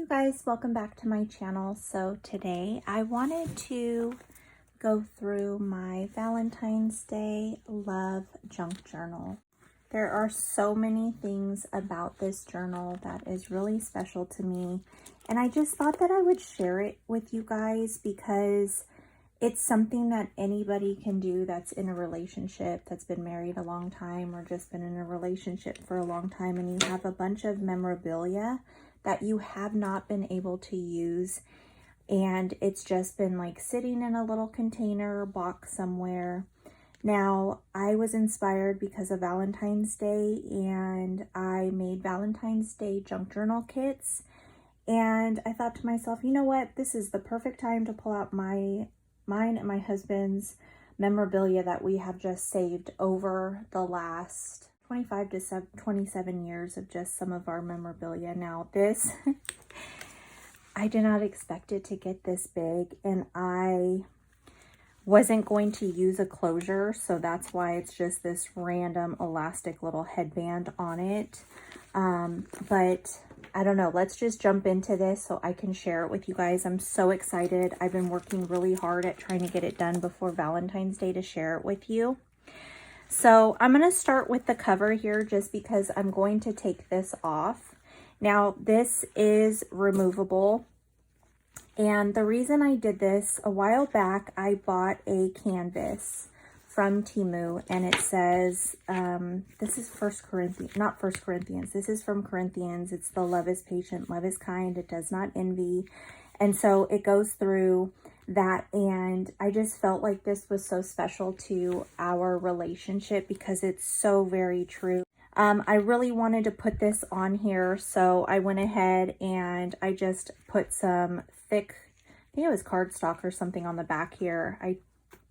guys, welcome back to my channel. So today I wanted to go through my Valentine's Day love junk journal. There are so many things about this journal that is really special to me, and I just thought that I would share it with you guys because it's something that anybody can do that's in a relationship, that's been married a long time, or just been in a relationship for a long time, and you have a bunch of memorabilia that you have not been able to use, and it's just been like sitting in a little container or box somewhere. Now, I was inspired because of Valentine's Day, and I made Valentine's Day junk journal kits, and I thought to myself, you know what, this is the perfect time to pull out mine and my husband's memorabilia that we have just saved over the last 25 to 27 years of just some of our memorabilia. Now this, I did not expect it to get this big, and I wasn't going to use a closure, so that's why it's just this random elastic little headband on it. But I don't know, let's just jump into this so I can share it with you guys. I'm so excited. I've been working really hard at trying to get it done before Valentine's Day to share it with you. So I'm going to start with the cover here just because I'm going to take this off. Now this is removable, and the reason I did this, a while back I bought a canvas from Temu, and it says, this is not 1 Corinthians, this is from Corinthians. It's the love is patient, love is kind, it does not envy. And so it goes through that, and I just felt like this was so special to our relationship because it's so very true. I really wanted to put this on here, so I went ahead and I just put some thick, I think it was cardstock or something on the back here. I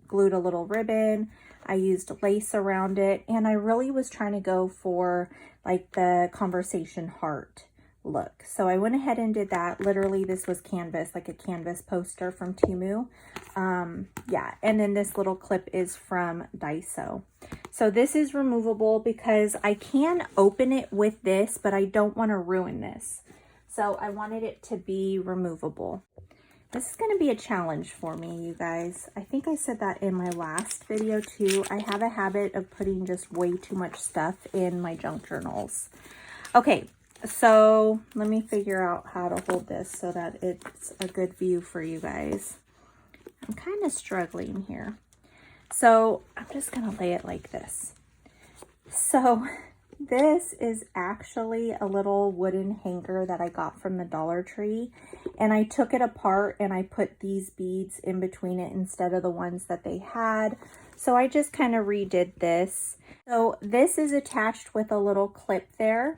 glued a little ribbon, I used lace around it, and I really was trying to go for like the conversation heart look. So I went ahead and did that. Literally, this was canvas, like a canvas poster from Temu. Yeah, and then this little clip is from Daiso. So this is removable because I can open it with this, but I don't want to ruin this. So I wanted it to be removable. This is going to be a challenge for me, you guys. I think I said that in my last video too. I have a habit of putting just way too much stuff in my junk journals. Okay, so let me figure out how to hold this so that it's a good view for you guys. I'm kind of struggling here. So I'm just going to lay it like this. So this is actually a little wooden hanger that I got from the Dollar Tree, and I took it apart and I put these beads in between it instead of the ones that they had. So I just kind of redid this. So this is attached with a little clip there.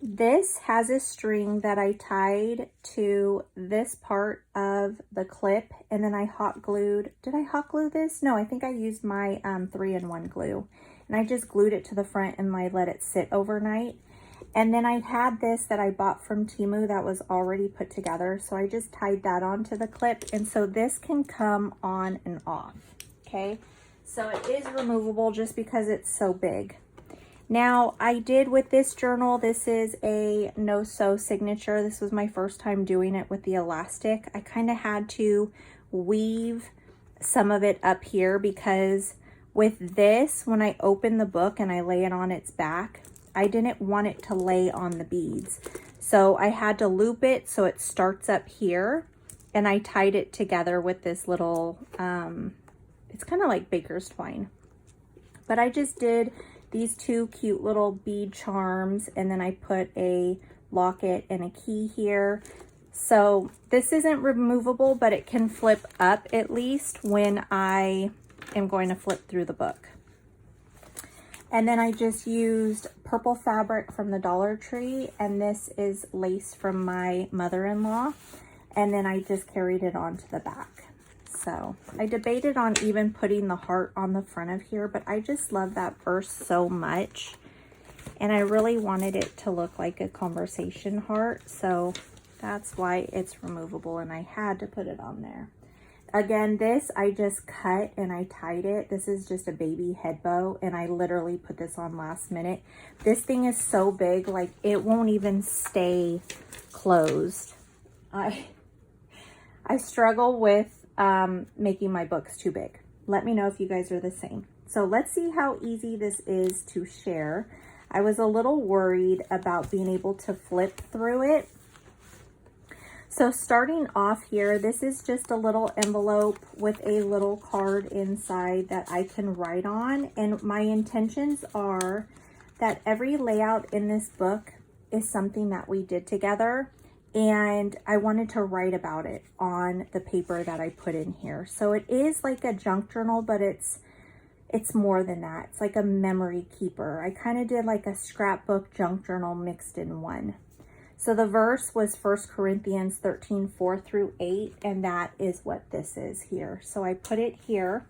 This has a string that I tied to this part of the clip, and then I hot glued. Did I hot glue this? No, I think I used my 3-in-1 glue, and I just glued it to the front and I let it sit overnight. And then I had this that I bought from Temu that was already put together, so I just tied that onto the clip, and so this can come on and off. Okay, so it is removable just because it's so big. Now, I did with this journal, this is a no-sew signature. This was my first time doing it with the elastic. I kind of had to weave some of it up here because with this, when I open the book and I lay it on its back, I didn't want it to lay on the beads. So I had to loop it so it starts up here, and I tied it together with this little, it's kind of like baker's twine. But I just did these two cute little bead charms, and then I put a locket and a key here. So this isn't removable, but it can flip up at least when I am going to flip through the book. And then I just used purple fabric from the Dollar Tree, and this is lace from my mother-in-law, and then I just carried it onto the back. So I debated on even putting the heart on the front of here, but I just love that verse so much, and I really wanted it to look like a conversation heart, so that's why it's removable, and I had to put it on there. Again, this I just cut and I tied it. This is just a baby head bow, and I literally put this on last minute. This thing is so big, like it won't even stay closed. I struggle with making my books too big. Let me know if you guys are the same. So let's see how easy this is to share. I was a little worried about being able to flip through it. So starting off here, this is just a little envelope with a little card inside that I can write on. And my intentions are that every layout in this book is something that we did together. And I wanted to write about it on the paper that I put in here. So it is like a junk journal, but it's more than that. It's like a memory keeper. I kind of did like a scrapbook junk journal mixed in one. So the verse was 1 Corinthians 13, 4 through 8, and that is what this is here. So I put it here.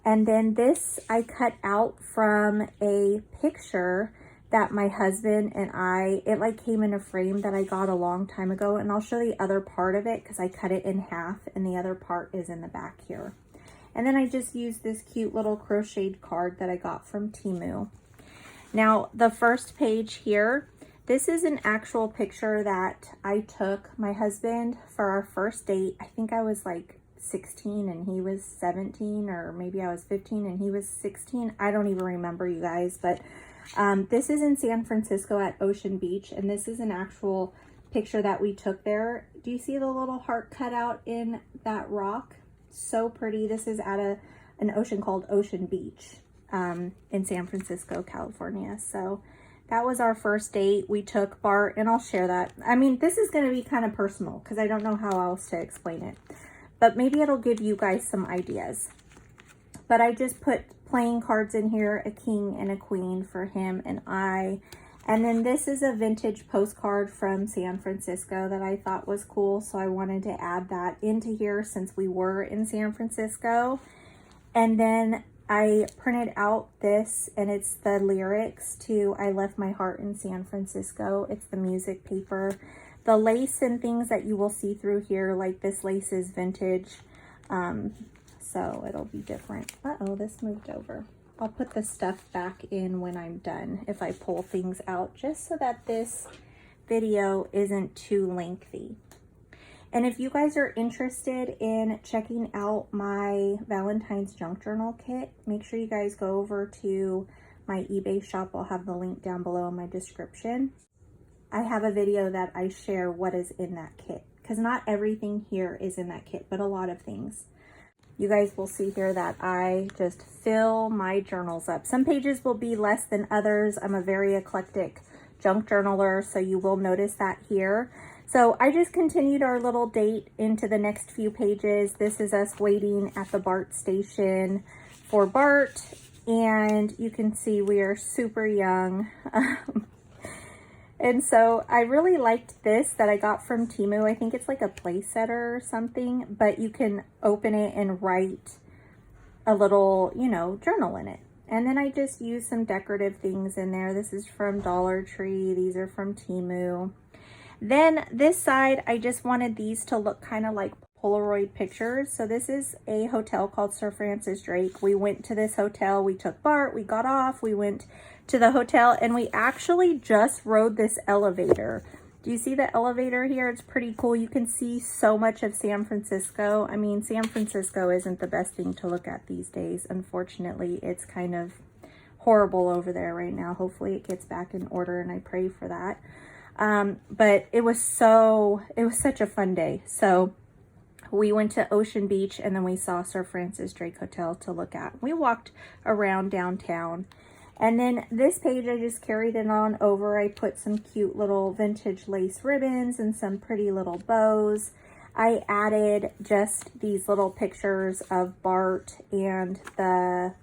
And then this I cut out from a picture that my husband and it like came in a frame that I got a long time ago. And I'll show the other part of it because I cut it in half and the other part is in the back here. And then I just used this cute little crocheted card that I got from Temu. Now the first page here, this is an actual picture that I took my husband for our first date. I think I was like 16 and he was 17, or maybe I was 15 and he was 16. I don't even remember, you guys, but this is in San Francisco at Ocean Beach, and this is an actual picture that we took there. Do you see the little heart cut out in that rock? So pretty. This is at an ocean called Ocean Beach in San Francisco, California. So that was our first date. We took Bart, and I'll share that. I mean, this is going to be kind of personal because I don't know how else to explain it, but maybe it'll give you guys some ideas. But I just put playing cards in here, a king and a queen for him and I. And then this is a vintage postcard from San Francisco that I thought was cool. So I wanted to add that into here since we were in San Francisco. And then I printed out this, and it's the lyrics to I Left My Heart in San Francisco. It's the music paper. The lace and things that you will see through here, like this lace is vintage. So it'll be different. Uh-oh, this moved over. I'll put the stuff back in when I'm done if I pull things out, just so that this video isn't too lengthy. And if you guys are interested in checking out my Valentine's junk journal kit, make sure you guys go over to my eBay shop. I'll have the link down below in my description. I have a video that I share what is in that kit, because not everything here is in that kit, but a lot of things. You guys will see here that I just fill my journals up. Some pages will be less than others. I'm a very eclectic junk journaler, so you will notice that here. So I just continued our little date into the next few pages. This is us waiting at the BART station for Bart, and you can see we are super young. And so I really liked this that I got from Temu. I think it's like a place setter or something, but you can open it and write a little, you know, journal in it. And then I just used some decorative things in there. This is from Dollar Tree. These are from Temu. Then this side, I just wanted these to look kind of like Polaroid pictures. So this is a hotel called Sir Francis Drake. We went to this hotel. We took Bart. We got off. We went to the hotel, and we actually just rode this elevator. Do you see the elevator here? It's pretty cool. You can see so much of San Francisco. I mean, San Francisco isn't the best thing to look at these days. Unfortunately, it's kind of horrible over there right now. Hopefully it gets back in order, and I pray for that. But it was such a fun day. So we went to Ocean Beach, and then we saw Sir Francis Drake Hotel to look at. We walked around downtown. And then this page, I just carried it on over. I put some cute little vintage lace ribbons and some pretty little bows. I added just these little pictures of Bart and the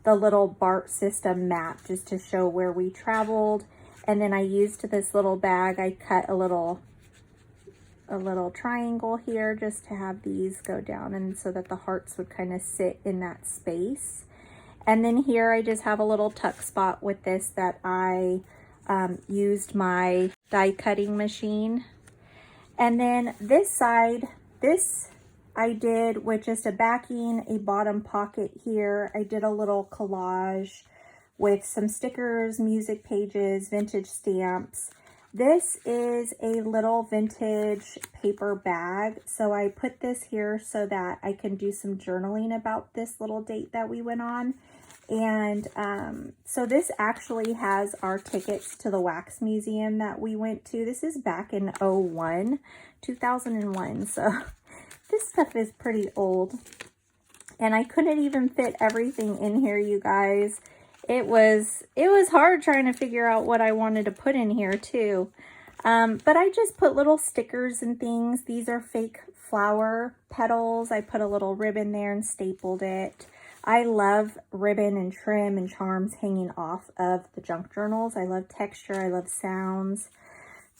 little Bart system map just to show where we traveled. And then I used this little bag. I cut a little triangle here just to have these go down, and so that the hearts would kind of sit in that space. And then here I just have a little tuck spot with this that I used my die cutting machine. And then this side, this I did with just a backing, a bottom pocket here. I did a little collage with some stickers, music pages, vintage stamps. This is a little vintage paper bag. So I put this here so that I can do some journaling about this little date that we went on. And so this actually has our tickets to the wax museum that we went to. This is back in 2001. So this stuff is pretty old. And I couldn't even fit everything in here, you guys. It was hard trying to figure out what I wanted to put in here too. But I just put little stickers and things. These are fake flower petals. I put a little ribbon there and stapled it. I love ribbon and trim and charms hanging off of the junk journals. I love texture. I love sounds.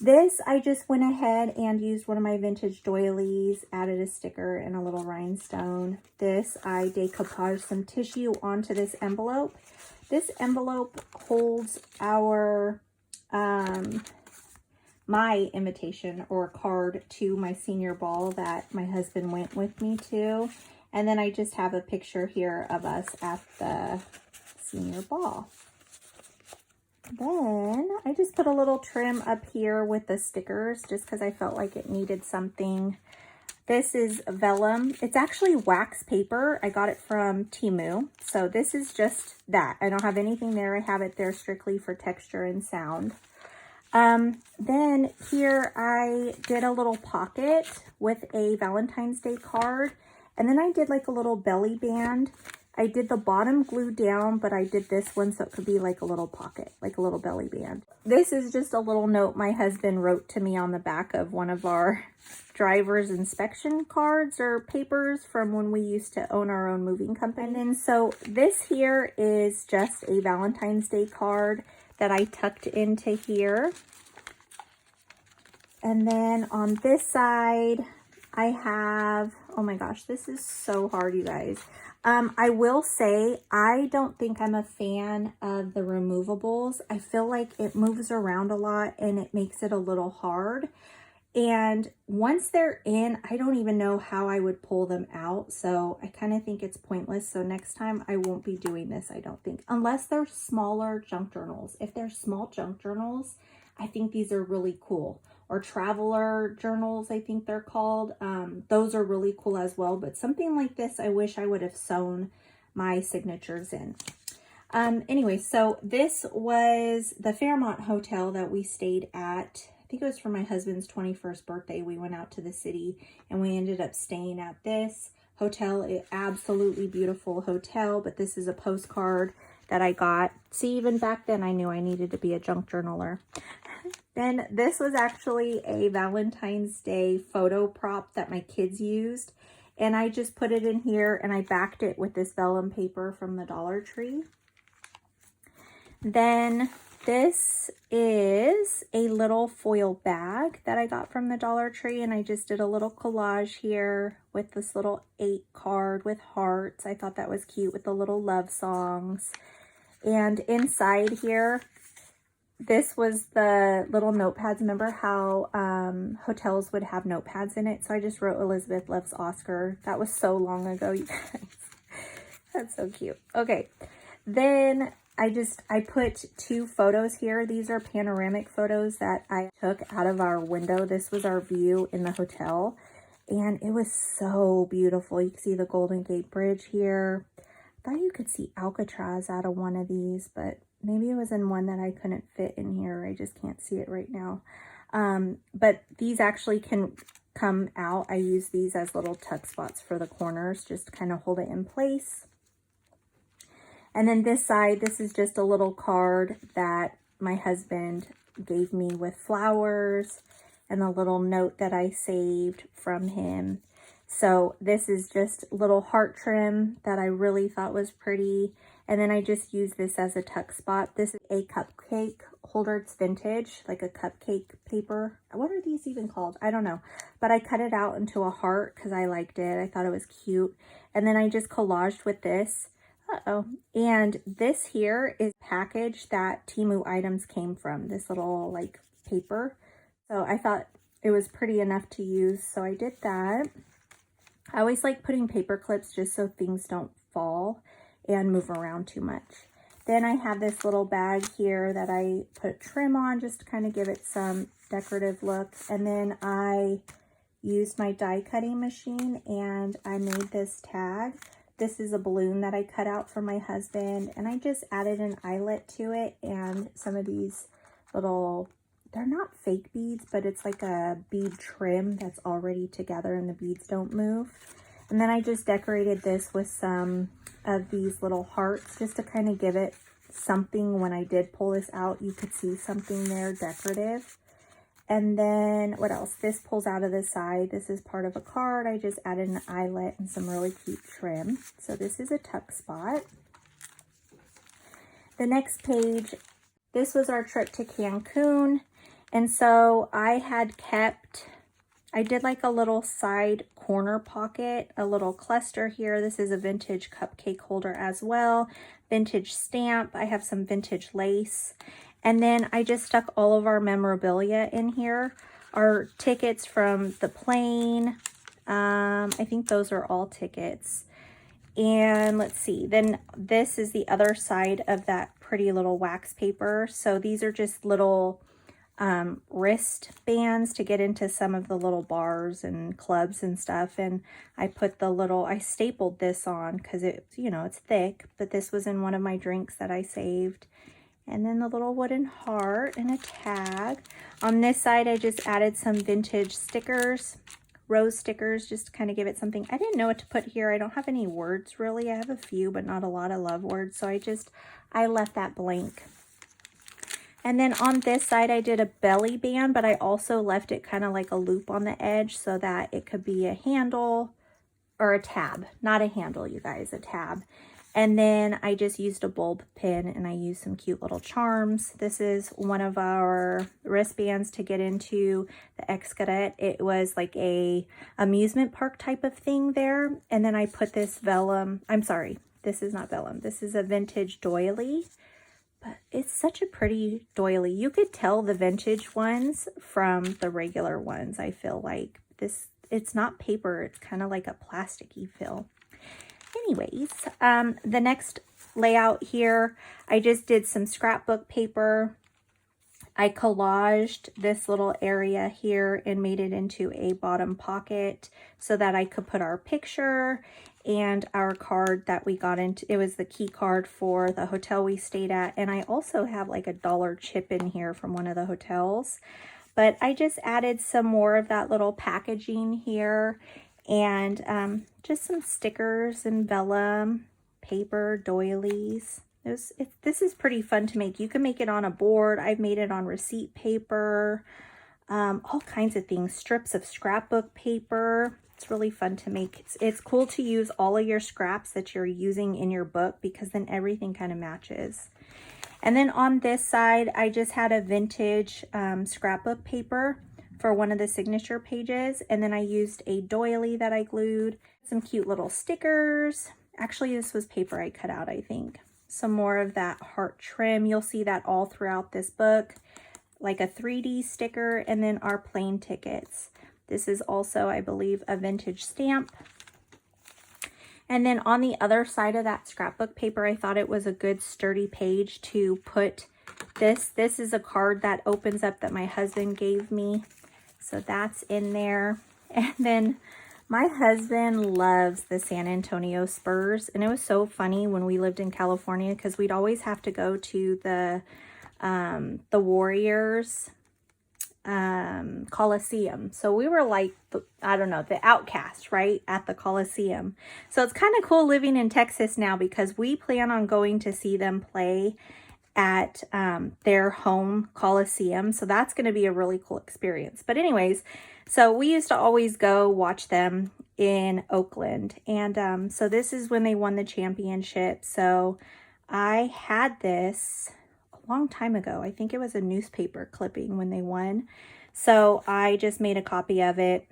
This, I just went ahead and used one of my vintage doilies, added a sticker and a little rhinestone. This, I decoupaged some tissue onto this envelope. This envelope holds our, my invitation or card to my senior ball that my husband went with me to. And then I just have a picture here of us at the senior ball. Then I just put a little trim up here with the stickers just because I felt like it needed something. This is vellum. It's actually wax paper. I got it from Temu. So this is just that. I don't have anything there. I have it there strictly for texture and sound. Then here I did a little pocket with a Valentine's Day card. And then I did like a little belly band. I did the bottom glued down, but I did this one so it could be like a little pocket, like a little belly band. This is just a little note my husband wrote to me on the back of one of our driver's inspection cards or papers from when we used to own our own moving company. And so this here is just a Valentine's Day card that I tucked into here. And then on this side, I have, oh my gosh, this is so hard, you guys. I will say, I don't think I'm a fan of the removables. I feel like it moves around a lot and it makes it a little hard. And once they're in, I don't even know how I would pull them out. So I kind of think it's pointless. So next time I won't be doing this, I don't think, unless they're smaller junk journals. If they're small junk journals, I think these are really cool. Or traveler journals, I think they're called. Those are really cool as well. But something like this, I wish I would have sewn my signatures in. Anyway, so this was the Fairmont Hotel that we stayed at. I think it was for my husband's 21st birthday. We went out to the city and we ended up staying at this hotel. It absolutely beautiful hotel, but this is a postcard that I got. See, even back then I knew I needed to be a junk journaler. Then this was actually a Valentine's Day photo prop that my kids used. And I just put it in here and I backed it with this vellum paper from the Dollar Tree. Then this is a little foil bag that I got from the Dollar Tree. And I just did a little collage here with this little 8 card with hearts. I thought that was cute with the little love songs. And inside here, this was the little notepads. Remember how hotels would have notepads in it? So I just wrote Elizabeth loves Oscar. That was so long ago, you guys. That's so cute. Okay. Then I put 2 photos here. These are panoramic photos that I took out of our window. This was our view in the hotel. And it was so beautiful. You can see the Golden Gate Bridge here. I thought you could see Alcatraz out of one of these, but maybe it was in one that I couldn't fit in here. I just can't see it right now. But these actually can come out. I use these as little tuck spots for the corners, just to kind of hold it in place. And then this side, this is just a little card that my husband gave me with flowers and a little note that I saved from him. So this is just little heart trim that I really thought was pretty. And then I just use this as a tuck spot. This is a cupcake holder. It's vintage, like a cupcake paper. What are these even called? I don't know. But I cut it out into a heart because I liked it. I thought it was cute. And then I just collaged with this. And this here is a package that Temu items came from. This little like paper. So I thought it was pretty enough to use. So I did that. I always like putting paper clips just so things don't fall and move around too much. Then I have this little bag here that I put trim on just to kind of give it some decorative look. And then I used my die cutting machine and I made this tag. This is a balloon that I cut out for my husband, and I just added an eyelet to it and some of these little, they're not fake beads, but it's like a bead trim that's already together and the beads don't move. And then I just decorated this with some of these little hearts just to kind of give it something. When I did pull this out, you could see something there decorative. And then what else? This pulls out of the side. This is part of a card. I just added an eyelet and some really cute trim. So this is a tuck spot. The next page, this was our trip to Cancun. And so I did like a little side corner pocket, a little cluster here. This is a vintage cupcake holder as well. Vintage stamp. I have some vintage lace. And then I just stuck all of our memorabilia in here. Our tickets from the plane. I think those are all tickets. And let's see, then this is the other side of that pretty little wax paper. So these are just little wrist bands to get into some of the little bars and clubs and stuff. And I put I stapled this on because it's, you know, it's thick, but this was in one of my drinks that I saved. And then the little wooden heart and a tag. On this side, I just added some vintage stickers, rose stickers, just to kind of give it something. I didn't know what to put here. I don't have any words really. I have a few, but not a lot of love words. So I left that blank. And then on this side, I did a belly band, but I also left it kind of like a loop on the edge so that it could be a handle or a tab. Not a handle, you guys, a tab. And then I just used a bulb pin and I used some cute little charms. This is one of our wristbands to get into the Xcaret. It was like a amusement park type of thing there. And then I put this vellum, I'm sorry, this is not vellum. This is a vintage doily, but it's such a pretty doily. You could tell the vintage ones from the regular ones. I feel like it's not paper. It's kind of like a plasticky feel. Anyways, the next layout here, I just did some scrapbook paper. I collaged this little area here and made it into a bottom pocket so that I could put our picture and our card that we got into. It was the key card for the hotel we stayed at. And I also have like a dollar chip in here from one of the hotels. But I just added some more of that little packaging here. And just some stickers and vellum, paper, doilies. This is pretty fun to make. You can make it on a board. I've made it on receipt paper, all kinds of things. Strips of scrapbook paper. It's really fun to make. It's cool to use all of your scraps that you're using in your book because then everything kind of matches. And then on this side, I just had a vintage scrapbook paper for one of the signature pages. And then I used a doily that I glued, some cute little stickers. Actually, this was paper I cut out, I think. Some more of that heart trim. You'll see that all throughout this book, like a 3D sticker, and then our plane tickets. This is also, I believe, a vintage stamp. And then on the other side of that scrapbook paper, I thought it was a good sturdy page to put this. This is a card that opens up that my husband gave me. So that's in there. And then my husband loves the San Antonio Spurs. And it was so funny when we lived in California because we'd always have to go to the Warriors Coliseum. So we were like, I don't know, the outcast, right? At the Coliseum. So it's kind of cool living in Texas now because we plan on going to see them play at their home Coliseum. So that's going to be a really cool experience. But anyways, so we used to always go watch them in Oakland. And so this is when they won the championship. So I had this a long time ago. I think it was a newspaper clipping when they won. So I just made a copy of it.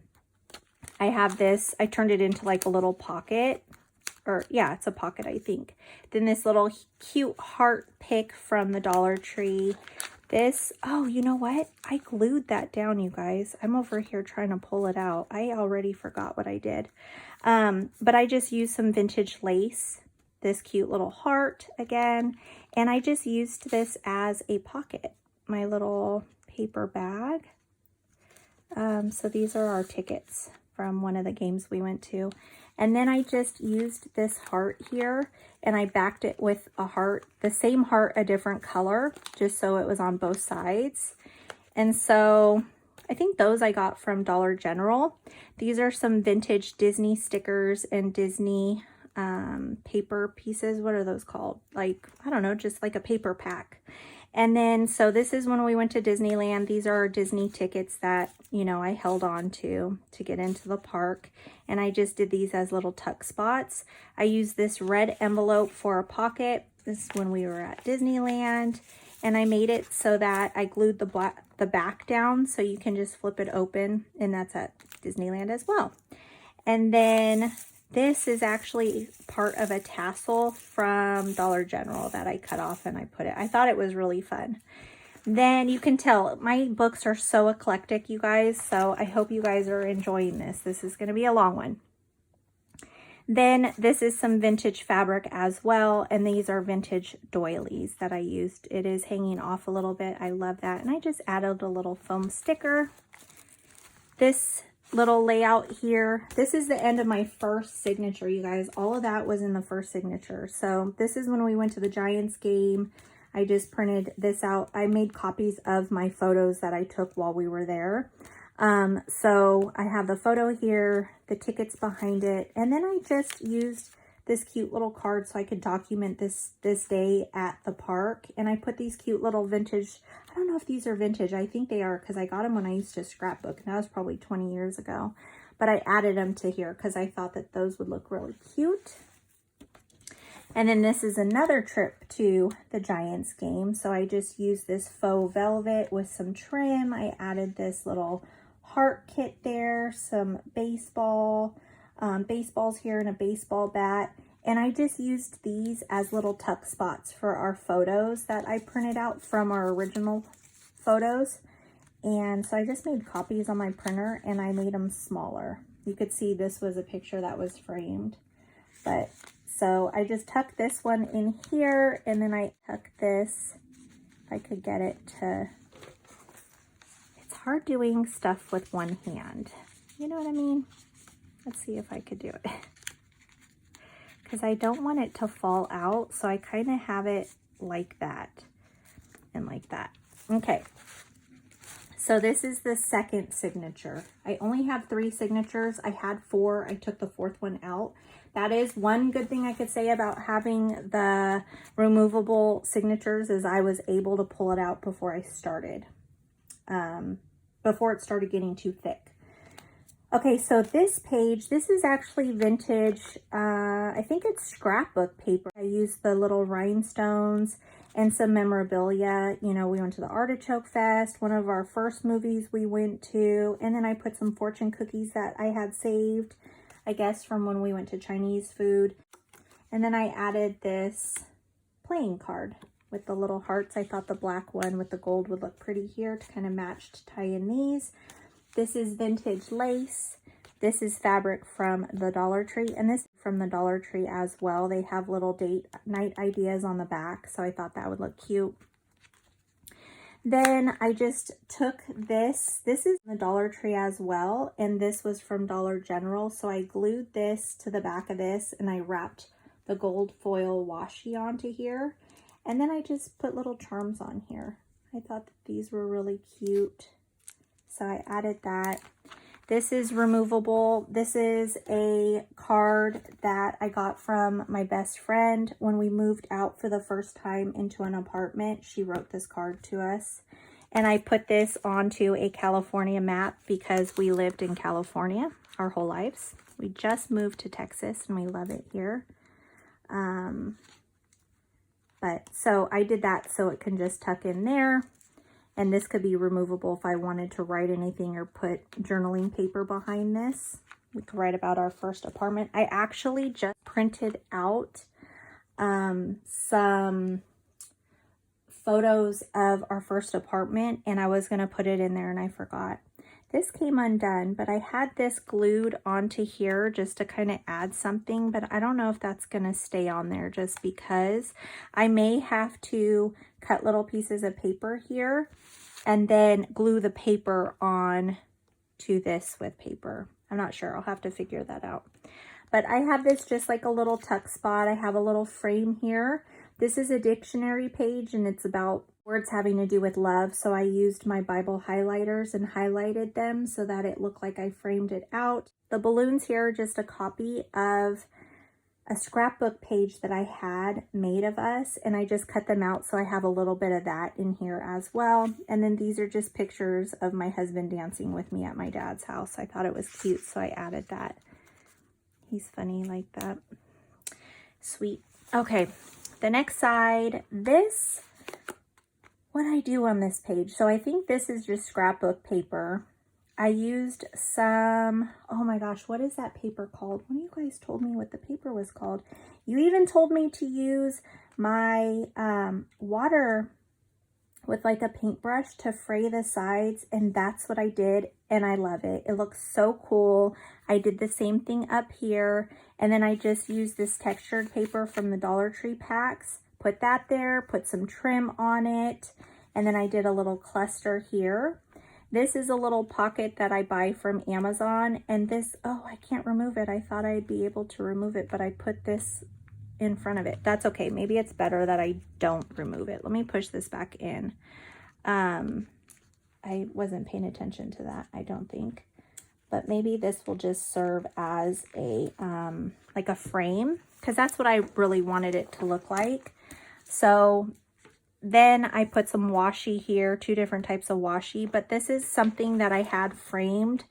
I have this. I turned it into like a little pocket. Or yeah, it's a pocket, I think. Then this little cute heart pick from the Dollar Tree. This, oh, you know what? I glued that down, you guys. I'm over here trying to pull it out. I already forgot what I did. But I just used some vintage lace. this cute little heart again. And I just used this as a pocket, my little paper bag. So these are our tickets from one of the games we went to. And then I just used this heart here and I backed it with a heart, the same heart, a different color, just so it was on both sides. And so I think those I got from Dollar General. These are some vintage Disney stickers and Disney paper pieces. What are those called? Like, I don't know, just like a paper pack. And then, so this is when we went to Disneyland. These are our Disney tickets that, you know, I held on to get into the park. And I just did these as little tuck spots. I used this red envelope for a pocket. This is when we were at Disneyland. And I made it so that I glued the back down so you can just flip it open. And that's at Disneyland as well. And then this is actually part of a tassel from Dollar General that I cut off and I put it. I thought it was really fun. Then you can tell my books are so eclectic, you guys. So I hope you guys are enjoying this. This is going to be a long one. Then this is some vintage fabric as well. And these are vintage doilies that I used. It is hanging off a little bit. I love that. And I just added a little foam sticker. This little layout here. This is the end of my first signature, you guys. All of that was in the first signature. So this is when we went to the Giants game. I just printed this out. I made copies of my photos that I took while we were there. So I have the photo here, the tickets behind it, and then I just used this cute little card so I could document this day at the park. And I put these cute little vintage, I don't know if these are vintage. I think they are because I got them when I used to scrapbook. And that was probably 20 years ago. But I added them to here because I thought that those would look really cute. And then this is another trip to the Giants game. So I just used this faux velvet with some trim. I added this little heart kit there, some baseballs here and a baseball bat. And I just used these as little tuck spots for our photos that I printed out from our original photos. And so I just made copies on my printer and I made them smaller. You could see this was a picture that was framed. But so I just tucked this one in here and then I tuck this, if I could get it to, it's hard doing stuff with one hand. You know what I mean? Let's see if I could do it. Because I don't want it to fall out. So I kind of have it like that and like that. Okay. So this is the second signature. I only have 3 signatures. I had 4. I took the 4th one out. That is one good thing I could say about having the removable signatures is I was able to pull it out before I started. Before it started getting too thick. Okay, so this page, this is actually vintage, I think it's scrapbook paper. I used the little rhinestones and some memorabilia. You know, we went to the Artichoke Fest, one of our first movies we went to, and then I put some fortune cookies that I had saved, I guess, from when we went to Chinese food. And then I added this playing card with the little hearts. I thought the black one with the gold would look pretty here to kind of match to tie in these. This is vintage lace. This is fabric from the Dollar Tree, and this is from the Dollar Tree as well. They have little date night ideas on the back, so I thought that would look cute. Then I just took this. This is the Dollar Tree as well, and this was from Dollar General. So I glued this to the back of this, and I wrapped the gold foil washi onto here. And then I just put little charms on here. I thought that these were really cute. So I added that. This is removable. This is a card that I got from my best friend when we moved out for the first time into an apartment. She wrote this card to us. And I put this onto a California map because we lived in California our whole lives. We just moved to Texas and we love it here. But so I did that so it can just tuck in there. And this could be removable if I wanted to write anything or put journaling paper behind this. We could write about our first apartment. I actually just printed out some photos of our first apartment and I was going to put it in there and I forgot. This came undone, but I had this glued onto here just to kind of add something, but I don't know if that's going to stay on there just because I may have to cut little pieces of paper here and then glue the paper on to this with paper. I'm not sure. I'll have to figure that out. But I have this just like a little tuck spot. I have a little frame here. This is a dictionary page and it's about words having to do with love. So I used my Bible highlighters and highlighted them so that it looked like I framed it out. The balloons here are just a copy of a scrapbook page that I had made of us, and I just cut them out so I have a little bit of that in here as well. And then these are just pictures of my husband dancing with me at my dad's house. I thought it was cute, so I added that. He's funny like that. Sweet. Okay, the next side, this, what I do on this page. So I think this is just scrapbook paper. I used some, oh my gosh, what is that paper called? One of you guys told me what the paper was called. You even told me to use my water with like a paintbrush to fray the sides, and that's what I did, and I love it. It looks so cool. I did the same thing up here, and then I just used this textured paper from the Dollar Tree packs, put that there, put some trim on it, and then I did a little cluster here. This is a little pocket that I buy from Amazon, and this, oh, I can't remove it. I thought I'd be able to remove it, but I put this in front of it. That's okay. Maybe it's better that I don't remove it. Let me push this back in. I wasn't paying attention to that, I don't think. But maybe this will just serve as a, like a frame, because that's what I really wanted it to look like. So then I put some washi here, 2 different types of washi, but this is something that I had framed.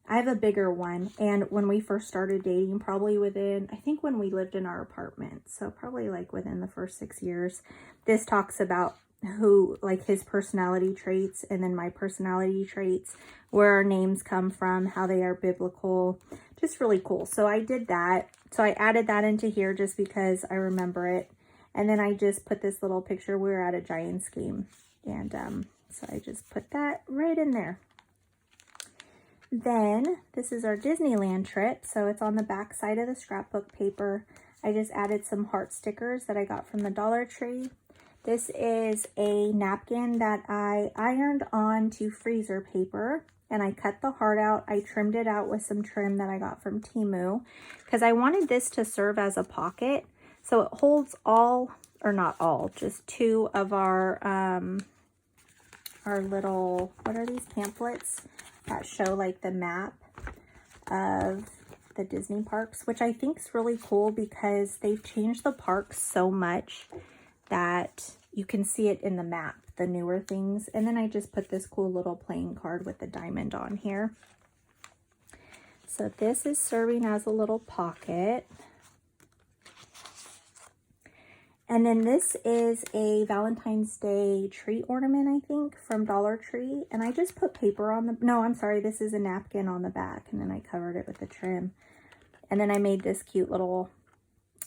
I have a bigger one, and when we first started dating, probably within, I think when we lived in our apartment, so probably like within the first 6 years, this talks about who, like his personality traits, and then my personality traits, where our names come from, how they are biblical, just really cool. So I did that. So I added that into here just because I remember it. And then I just put this little picture. We were at a Giants game, and so I just put that right in there. Then this is our Disneyland trip. So it's on the back side of the scrapbook paper. I just added some heart stickers that I got from the Dollar Tree. This is a napkin that I ironed onto freezer paper, and I cut the heart out. I trimmed it out with some trim that I got from Temu because I wanted this to serve as a pocket. So it holds all, or not all, just 2 of our little, what are these, pamphlets that show like the map of the Disney parks, which I think is really cool because they've changed the parks so much that you can see it in the map, the newer things. And then I just put this cool little playing card with the diamond on here. So this is serving as a little pocket. And then this is a Valentine's Day tree ornament, I think, from Dollar Tree. And I just put paper on the, no, I'm sorry, this is a napkin on the back. And then I covered it with the trim. And then I made this cute little,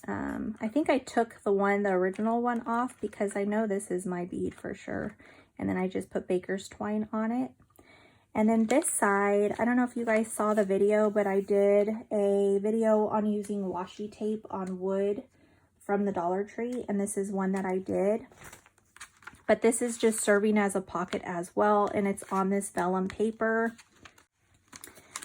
I think I took the original one off because I know this is my bead for sure. And then I just put baker's twine on it. And then this side, I don't know if you guys saw the video, but I did a video on using washi tape on wood from the Dollar Tree, and this is one that I did. But this is just serving as a pocket as well, and it's on this vellum paper.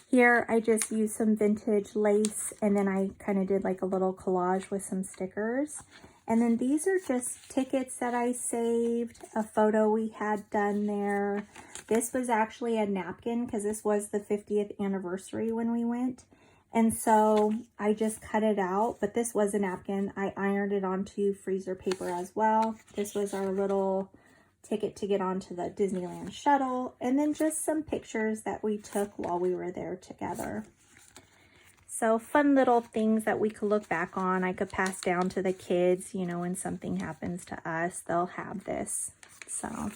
Here I just used some vintage lace, and then I kind of did like a little collage with some stickers. And then these are just tickets that I saved, a photo we had done there. This was actually a napkin because this was the 50th anniversary when we went. And so I just cut it out, but this was a napkin. I ironed it onto freezer paper as well. This was our little ticket to get onto the Disneyland shuttle, and then just some pictures that we took while we were there together. So fun little things that we could look back on. I could pass down to the kids, you know, when something happens to us, they'll have this. So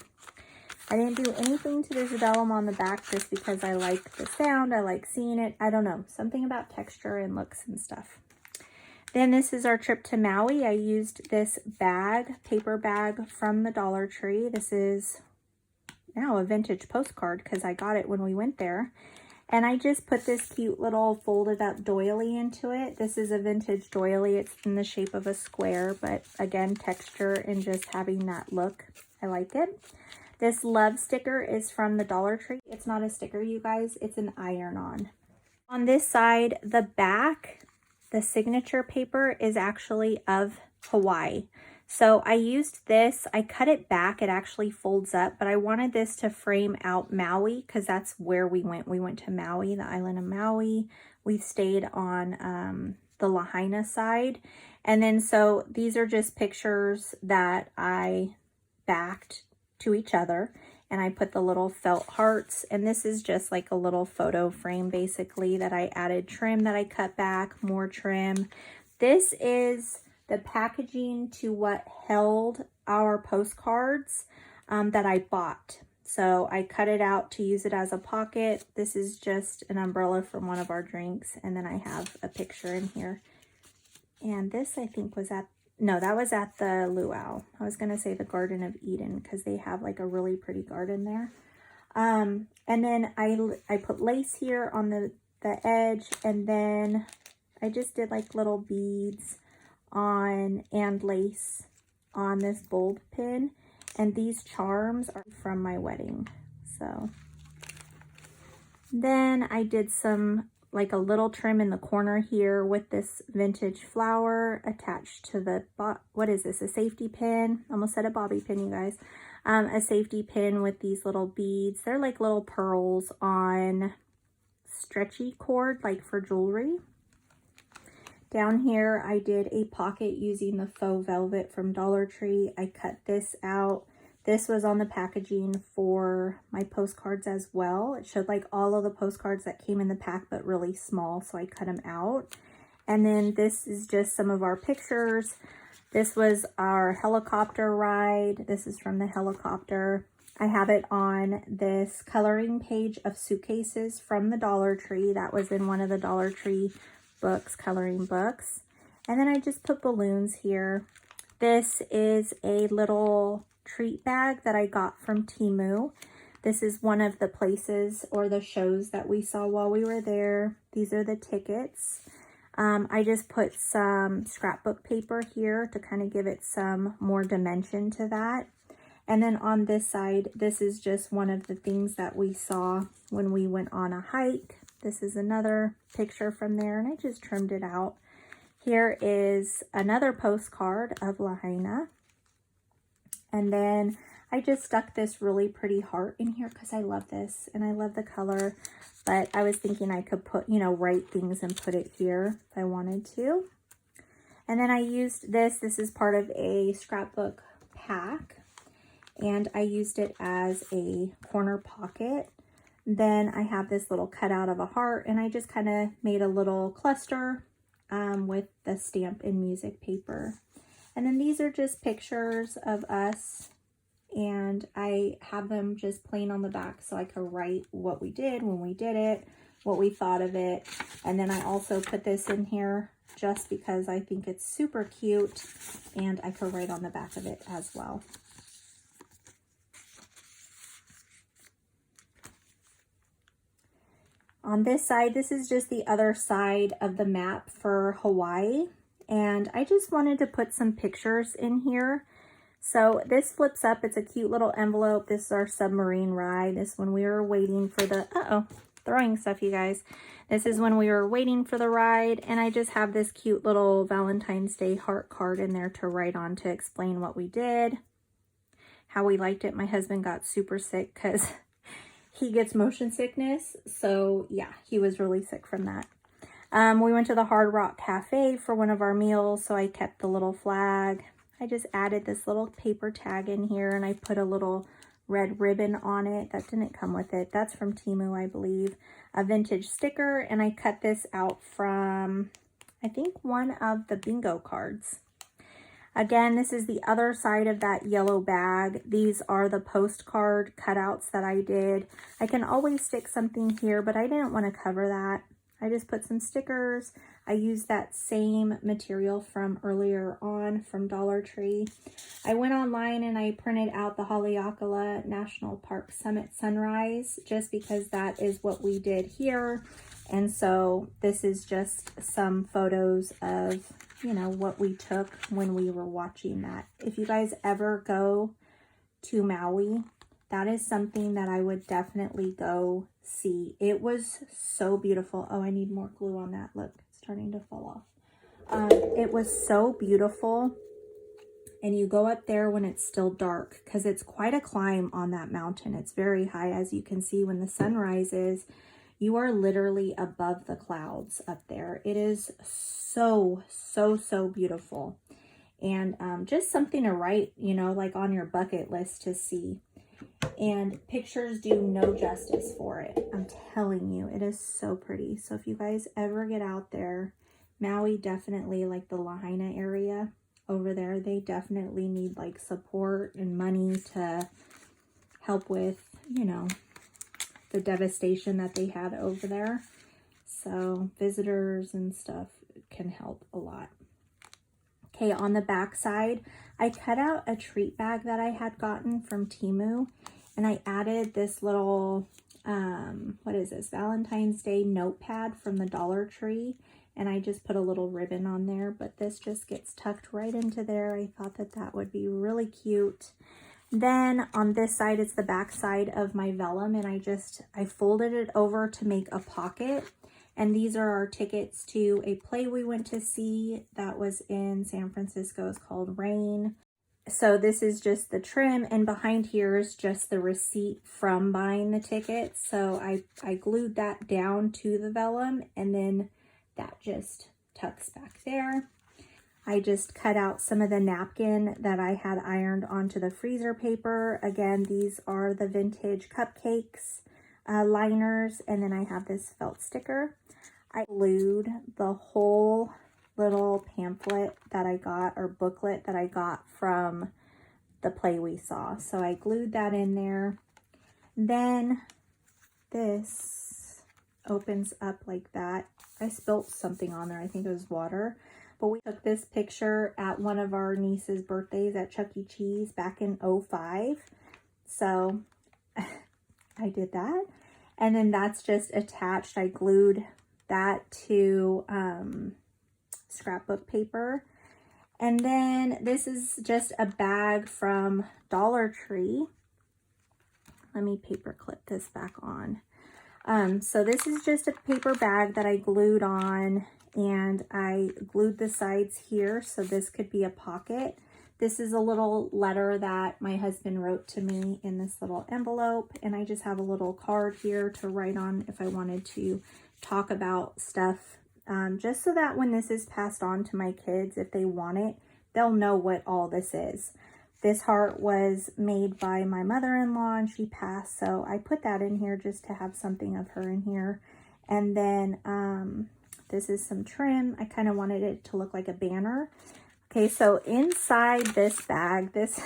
I didn't do anything to this vellum on the back just because I like the sound. I like seeing it. I don't know, something about texture and looks and stuff. Then this is our trip to Maui. I used this bag, paper bag from the Dollar Tree. This is now a vintage postcard because I got it when we went there. And I just put this cute little folded up doily into it. This is a vintage doily. It's in the shape of a square, but again, texture and just having that look, I like it. This love sticker is from the Dollar Tree. It's not a sticker, you guys. It's an iron-on. On this side, the back, the signature paper is actually of Hawaii. So I used this, I cut it back, it actually folds up, but I wanted this to frame out Maui because that's where we went. We went to Maui, the island of Maui. We stayed on the Lahaina side. And then so these are just pictures that I backed to each other, and I put the little felt hearts, and this is just like a little photo frame basically that I added trim that I cut back, more trim. This is the packaging to what held our postcards that I bought. So I cut it out to use it as a pocket. This is just an umbrella from one of our drinks, and then I have a picture in here. And this I think was at, no, that was at the Luau. I was gonna say the Garden of Eden because they have like a really pretty garden there. And then I put lace here on the edge, and then I just did like little beads on and lace on this bulb pin, and these charms are from my wedding. So then I did some like a little trim in the corner here with this vintage flower attached to the, what is this, a safety pin? Almost said a bobby pin, you guys. A safety pin with these little beads. They're like little pearls on stretchy cord, like for jewelry. Down here, I did a pocket using the faux velvet from Dollar Tree. I cut this out. This was on the packaging for my postcards as well. It showed like all of the postcards that came in the pack, but really small, so I cut them out. And then this is just some of our pictures. This was our helicopter ride. This is from the helicopter. I have it on this coloring page of suitcases from the Dollar Tree. That was in one of the Dollar Tree books, coloring books. And then I just put balloons here. This is a little treat bag that I got from Temu. This is one of the places or the shows that we saw while we were there. These are the tickets. I just put some scrapbook paper here to kind of give it some more dimension to that. And then on this side, this is just one of the things that we saw when we went on a hike. This is another picture from there, and I just trimmed it out. Here is another postcard of Lahaina. And then I just stuck this really pretty heart in here because I love this and I love the color. But I was thinking I could put, you know, write things and put it here if I wanted to. And then I used this. This is part of a scrapbook pack. And I used it as a corner pocket. Then I have this little cutout of a heart, and I just kind of made a little cluster with the stamp and music paper. And then these are just pictures of us, and I have them just plain on the back so I could write what we did when we did it, what we thought of it. And then I also put this in here just because I think it's super cute, and I could write on the back of it as well. On this side, this is just the other side of the map for Hawaii. And I just wanted to put some pictures in here. So this flips up. It's a cute little envelope. This is our submarine ride. This is when we were waiting for the, throwing stuff, you guys. This is when we were waiting for the ride. And I just have this cute little Valentine's Day heart card in there to write on to explain what we did, how we liked it. My husband got super sick because he gets motion sickness. So yeah, he was really sick from that. We went to the Hard Rock Cafe for one of our meals, so I kept the little flag. I just added this little paper tag in here, and I put a little red ribbon on it. That didn't come with it. That's from Temu, I believe. A vintage sticker, and I cut this out from, I think, one of the bingo cards. Again, this is the other side of that yellow bag. These are the postcard cutouts that I did. I can always stick something here, but I didn't want to cover that. I just put some stickers. I used that same material from earlier on from Dollar Tree. I went online and I printed out the Haleakala National Park Summit Sunrise just because that is what we did here. And so this is just some photos of, you know, what we took when we were watching that. If you guys ever go to Maui, that is something that I would definitely go see. It was so beautiful. Oh, I need more glue on that. Look, it's starting to fall off. It was so beautiful. And you go up there when it's still dark because it's quite a climb on that mountain. It's very high. As you can see, when the sun rises, you are literally above the clouds up there. It is so, so, so beautiful. And just something to write, you know, like on your bucket list to see. And pictures do no justice for it. I'm telling you, it is so pretty. So if you guys ever get out there, Maui definitely, like the Lahaina area over there, they definitely need like support and money to help with, you know, the devastation that they had over there. So visitors and stuff can help a lot. Okay, on the back side, I cut out a treat bag that I had gotten from Temu, and I added this little, what is this, Valentine's Day notepad from the Dollar Tree, and I just put a little ribbon on there, but this just gets tucked right into there. I thought that that would be really cute. Then on this side, it's the back side of my vellum, and I folded it over to make a pocket. And these are our tickets to a play we went to see that was in San Francisco. It's called Rain. So this is just the trim, and behind here is just the receipt from buying the tickets. So I glued that down to the vellum, and then that just tucks back there. I just cut out some of the napkin that I had ironed onto the freezer paper. Again, these are the vintage cupcakes liners, and then I have this felt sticker. I glued the whole little pamphlet that I got, or booklet that I got from the play we saw. So I glued that in there. Then this opens up like that. I spilt something on there. I think it was water. But we took this picture at one of our niece's birthdays at Chuck E. Cheese back in 2005. So I did that. And then that's just attached. I glued that to scrapbook paper. And then this is just a bag from Dollar Tree. Let me paper clip this back on. So this is just a paper bag that I glued on, and I glued the sides here so this could be a pocket. This is a little letter that my husband wrote to me in this little envelope, and I just have a little card here to write on if I wanted to talk about stuff, just so that when this is passed on to my kids, if they want it, they'll know what all this is. This heart was made by my mother-in-law, and she passed, so I put that in here just to have something of her in here. And then this is some trim. I kind of wanted it to look like a banner. Okay, so inside this bag, this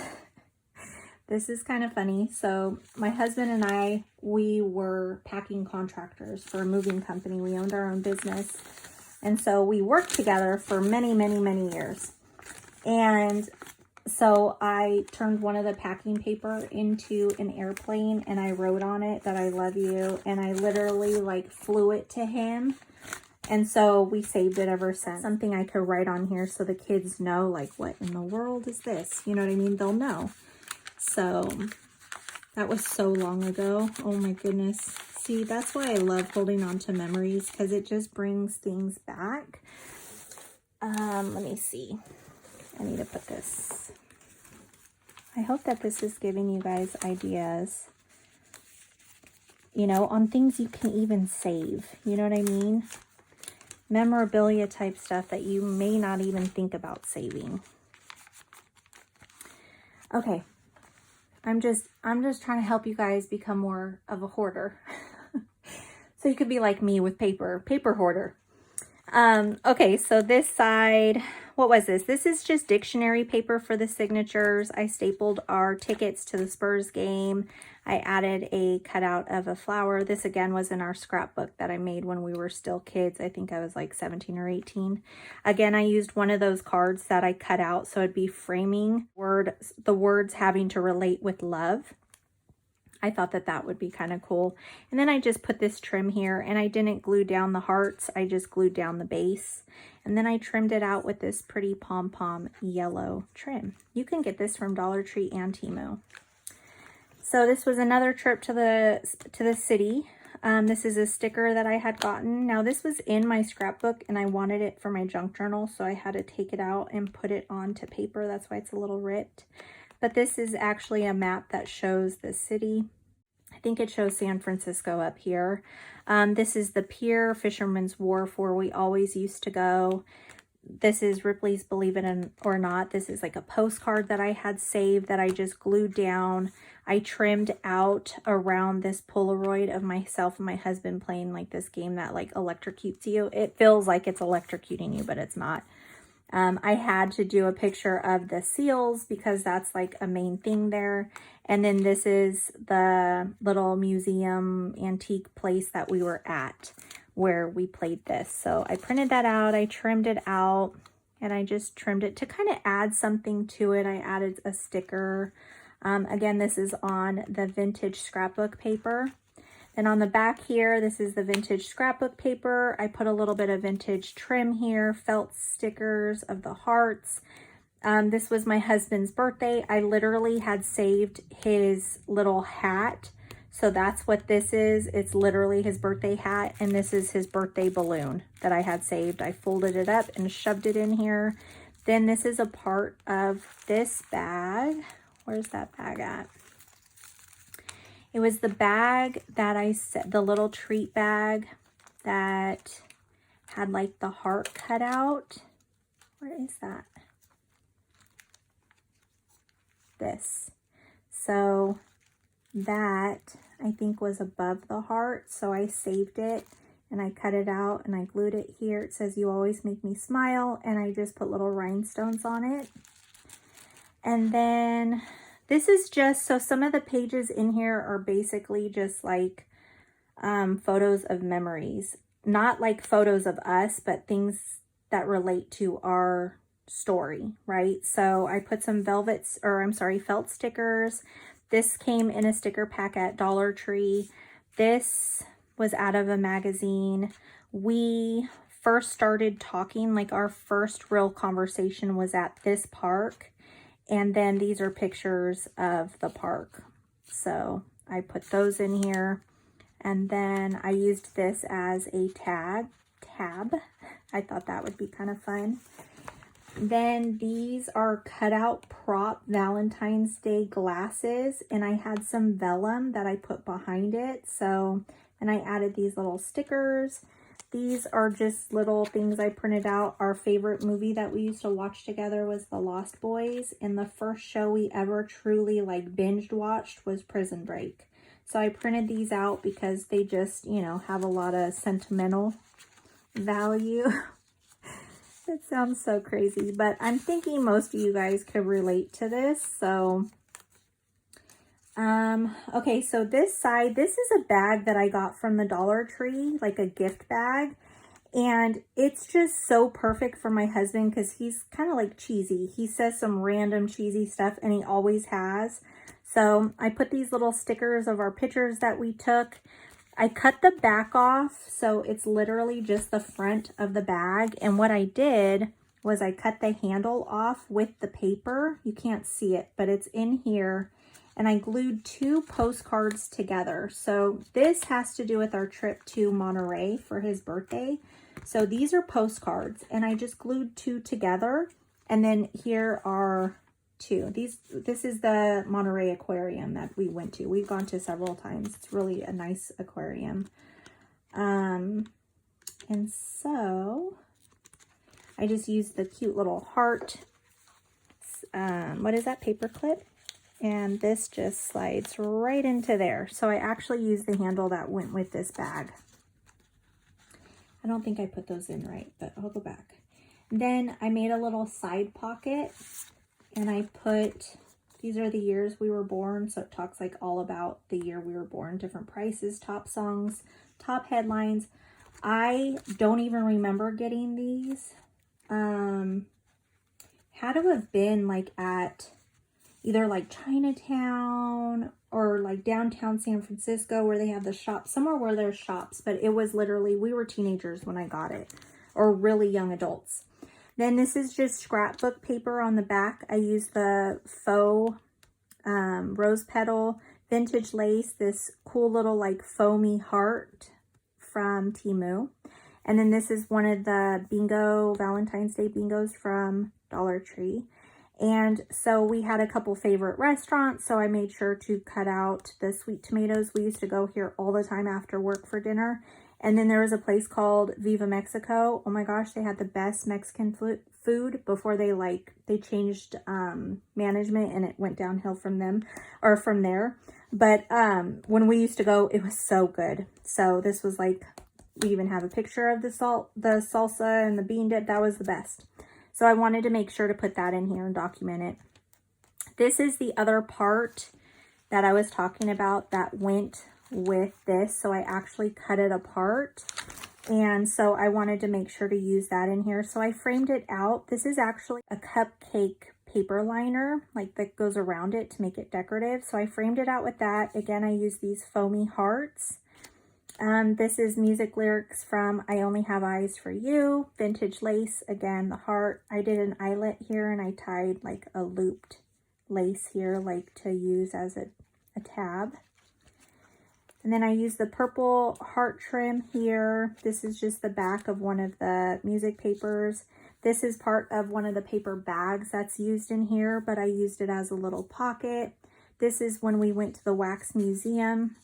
is kind of funny. So my husband and I, we were packing contractors for a moving company. We owned our own business. And so we worked together for many, many, many years. And so I turned one of the packing paper into an airplane, and I wrote on it that I love you. And I literally like flew it to him. And so we saved it ever since. Something I could write on here so the kids know, like, what in the world is this? You know what I mean? They'll know. So that was so long ago. Oh my goodness. See, that's why I love holding on to memories, because it just brings things back. Let me see. I need to put this. I hope that this is giving you guys ideas, you know, on things you can even save. You know what I mean? Memorabilia type stuff that you may not even think about saving. Okay. I'm just trying to help you guys become more of a hoarder. So you could be like me with paper hoarder. Okay, so this side, what was this? This is just dictionary paper for the signatures. I stapled our tickets to the Spurs game. I added a cutout of a flower. This again was in our scrapbook that I made when we were still kids. I think I was like 17 or 18. Again, I used one of those cards that I cut out, so it'd be framing the words having to relate with love. I thought that that would be kind of cool. And then I just put this trim here, and I didn't glue down the hearts. I just glued down the base. And then I trimmed it out with this pretty pom-pom yellow trim. You can get this from Dollar Tree and Temu. So this was another trip to the city. This is a sticker that I had gotten. Now this was in my scrapbook and I wanted it for my junk journal, so I had to take it out and put it onto paper. That's why it's a little ripped. But this is actually a map that shows the city. I think it shows San Francisco up here. This is the pier, Fisherman's Wharf, where we always used to go. This is Ripley's Believe It or Not. This is like a postcard that I had saved that I just glued down. I trimmed out around this Polaroid of myself and my husband playing like this game that like electrocutes you. It feels like it's electrocuting you, but it's not. I had to do a picture of the seals because that's like a main thing there. And then this is the little museum antique place that we were at where we played this. So I printed that out, I trimmed it out, and I just trimmed it to kind of add something to it. I added a sticker. Again, this is on the vintage scrapbook paper. And on the back here, this is the vintage scrapbook paper. I put a little bit of vintage trim here, felt stickers of the hearts. This was my husband's birthday. I literally had saved his little hat. So that's what this is. It's literally his birthday hat. And this is his birthday balloon that I had saved. I folded it up and shoved it in here. Then this is a part of this bag. Where's that bag at? It was the bag that I set, the little treat bag that had like the heart cut out. Where is that? This. So that I think was above the heart. So I saved it and I cut it out and I glued it here. It says, "You always make me smile." And I just put little rhinestones on it. And then this is just, so some of the pages in here are basically just like photos of memories. Not like photos of us, but things that relate to our story, right? So I put some felt stickers. This came in a sticker pack at Dollar Tree. This was out of a magazine. We first started talking, like our first real conversation was at this park. And then these are pictures of the park. So I put those in here. And then I used this as a tab. I thought that would be kind of fun. Then these are cutout prop Valentine's Day glasses. And I had some vellum that I put behind it. So, and I added these little stickers. These are just little things I printed out. Our favorite movie that we used to watch together was The Lost Boys. And the first show we ever truly like binged watched was Prison Break. So I printed these out because they just, you know, have a lot of sentimental value. It sounds so crazy, but I'm thinking most of you guys could relate to this. So, okay, so this side, this is a bag that I got from the Dollar Tree, like a gift bag. And it's just so perfect for my husband because he's kind of like cheesy. He says some random cheesy stuff and he always has. So I put these little stickers of our pictures that we took. I cut the back off, so it's literally just the front of the bag. And what I did was I cut the handle off with the paper. You can't see it, but it's in here. And I glued two postcards together. So this has to do with our trip to Monterey for his birthday. So these are postcards, and I just glued two together. And then here are two. This is the Monterey Aquarium that we went to. We've gone to several times. It's really a nice aquarium. And so I just used the cute little heart. What is that? Paper clip. And this just slides right into there. So I actually used the handle that went with this bag. I don't think I put those in right, but I'll go back. Then I made a little side pocket and I put These are the years we were born, so it talks like all about the year we were born, different prices, top songs, top headlines. I don't even remember getting these. Had to have been like at either like Chinatown or like downtown San Francisco where they have the shops, somewhere where there's shops, but it was literally, we were teenagers when I got it, or really young adults. Then this is just scrapbook paper on the back. I used the faux rose petal vintage lace, this cool little like foamy heart from Temu. And then this is one of the bingo, Valentine's Day bingos from Dollar Tree. And so we had a couple favorite restaurants, so I made sure to cut out the sweet tomatoes. We used to go here all the time after work for dinner. And then there was a place called Viva Mexico. Oh my gosh, they had the best Mexican food before they changed management and it went downhill from them, or from there. But when we used to go, it was so good. So this was like, we even have a picture of the salsa and the bean dip. That was the best. So I wanted to make sure to put that in here and document it. This is the other part that I was talking about that went with this. So I actually cut it apart. And so I wanted to make sure to use that in here. So I framed it out. This is actually a cupcake paper liner, like that goes around it to make it decorative. So I framed it out with that. Again, I use these foamy hearts. This is music lyrics from I Only Have Eyes for You, vintage lace, again, the heart. I did an eyelet here and I tied like a looped lace here, like to use as a tab. And then I used the purple heart trim here. This is just the back of one of the music papers. This is part of one of the paper bags that's used in here, but I used it as a little pocket. This is when we went to the wax museum.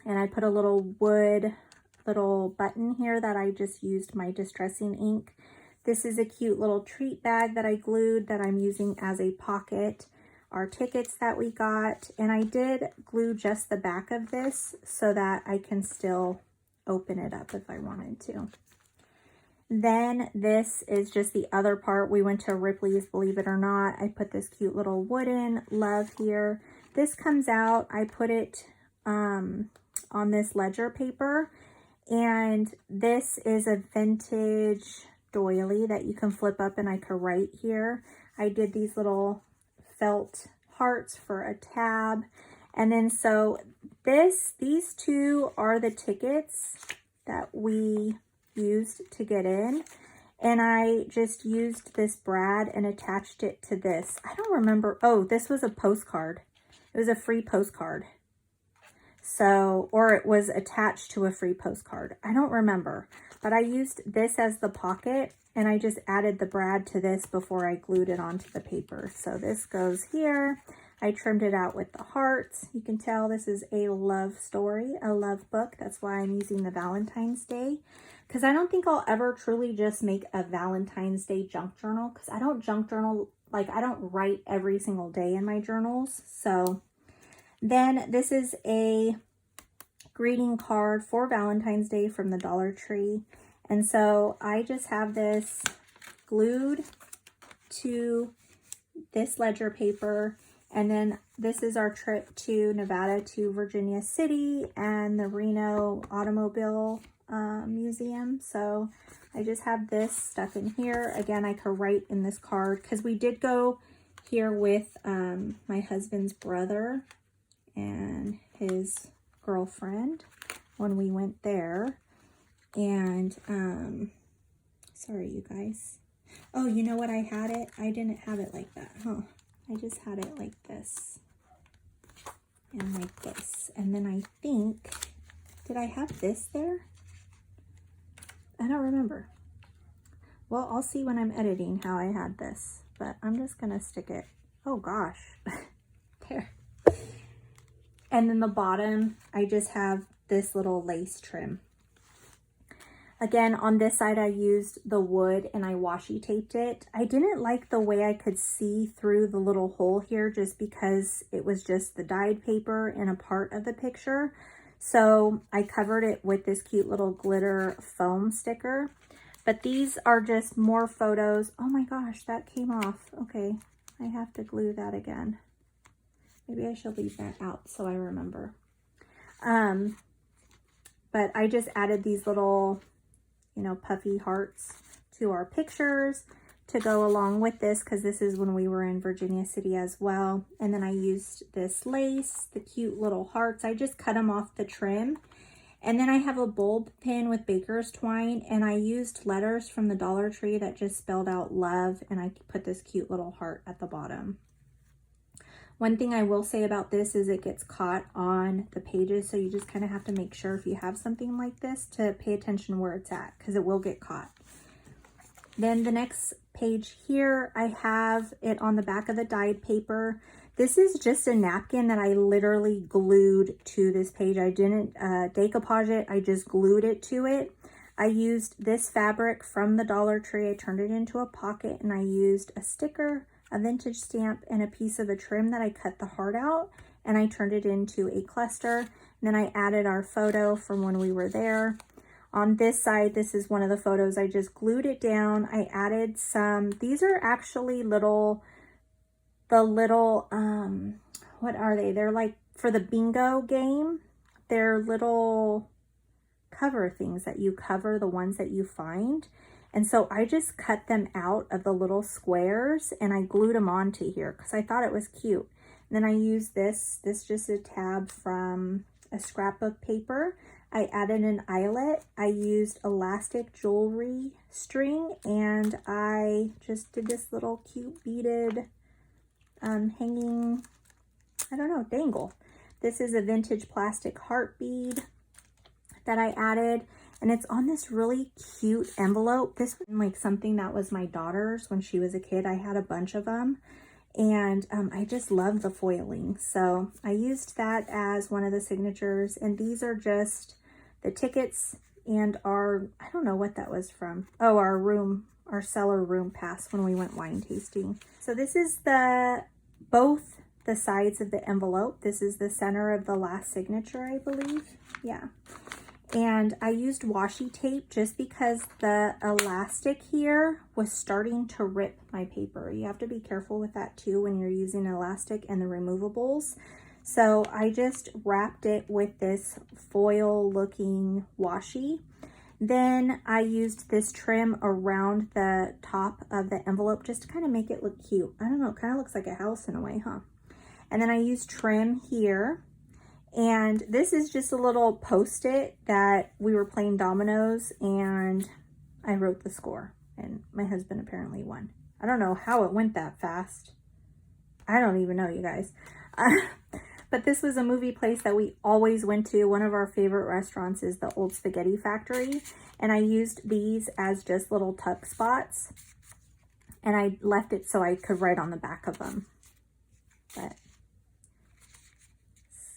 And I put a little wood little button here that I just used my distressing ink. This is a cute little treat bag that I glued that I'm using as a pocket. Our tickets that we got. And I did glue just the back of this so that I can still open it up if I wanted to. Then this is just the other part. We went to Ripley's, believe it or not. I put this cute little wooden love here. This comes out. I put it on this ledger paper, and this is a vintage doily that you can flip up and I could write here. I did these little felt hearts for a tab, and then so these two are the tickets that we used to get in, and I just used this brad and attached it to this. I don't remember. Oh, this was a postcard. It was a free postcard. So, or it was attached to a free postcard. I don't remember, but I used this as the pocket and I just added the brad to this before I glued it onto the paper. So this goes here. I trimmed it out with the hearts. You can tell this is a love story, a love book. That's why I'm using the Valentine's Day, because I don't think I'll ever truly just make a Valentine's Day junk journal, because I don't junk journal, like I don't write every single day in my journals. So then this is a greeting card for Valentine's Day from the Dollar Tree. And so I just have this glued to this ledger paper. And then this is our trip to Nevada to Virginia City and the Reno Automobile Museum. So I just have this stuff in here. Again, I could write in this card because we did go here with my husband's brother and his girlfriend when we went there. And sorry you guys. Oh, you know what, I had it? I didn't have it like that, huh? I just had it like this and like this. And then I think, did I have this there? I don't remember. Well, I'll see when I'm editing how I had this, but I'm just gonna stick it. Oh gosh, there. And then the bottom, I just have this little lace trim. Again, on this side, I used the wood and I washi taped it. I didn't like the way I could see through the little hole here just because it was just the dyed paper and a part of the picture. So I covered it with this cute little glitter foam sticker. But these are just more photos. Oh my gosh, that came off. Okay, I have to glue that again. Maybe I should leave that out so I remember. But I just added these little, you know, puffy hearts to our pictures to go along with this, because this is when we were in Virginia City as well. And then I used this lace, the cute little hearts. I just cut them off the trim. And then I have a bulb pin with baker's twine, and I used letters from the Dollar Tree that just spelled out love, and I put this cute little heart at the bottom. One thing I will say about this is it gets caught on the pages, so you just kind of have to make sure if you have something like this to pay attention where it's at, because it will get caught. Then the next page here, I have it on the back of the dyed paper. This is just a napkin that I literally glued to this page. I didn't decoupage it, I just glued it to it. I used this fabric from the Dollar Tree. I turned it into a pocket, and I used a sticker, a vintage stamp, and a piece of a trim that I cut the heart out, and I turned it into a cluster. And then I added our photo from when we were there. On this side, this is one of the photos. I just glued it down. I added some, these are actually little, what are they? They're like for the bingo game. They're little cover things that you cover the ones that you find. And so I just cut them out of the little squares and I glued them onto here because I thought it was cute. And then I used this just a tab from a scrapbook paper. I added an eyelet. I used elastic jewelry string, and I just did this little cute beaded hanging, I don't know, dangle. This is a vintage plastic heart bead that I added, and it's on this really cute envelope. This was like something that was my daughter's when she was a kid. I had a bunch of them, and I just love the foiling. So I used that as one of the signatures, and these are just the tickets and our, I don't know what that was from. Oh, our cellar room pass when we went wine tasting. So this is both the sides of the envelope. This is the center of the last signature, I believe. Yeah. And I used washi tape just because the elastic here was starting to rip my paper. You have to be careful with that too when you're using elastic and the removables. So I just wrapped it with this foil looking washi. Then I used this trim around the top of the envelope just to kind of make it look cute. I don't know, it kind of looks like a house in a way, huh? And then I used trim here. And this is just a little post-it that we were playing dominoes and I wrote the score. And my husband apparently won. I don't know how it went that fast. I don't even know, you guys. But this was a movie place that we always went to. One of our favorite restaurants is the Old Spaghetti Factory. And I used these as just little tuck spots. And I left it so I could write on the back of them.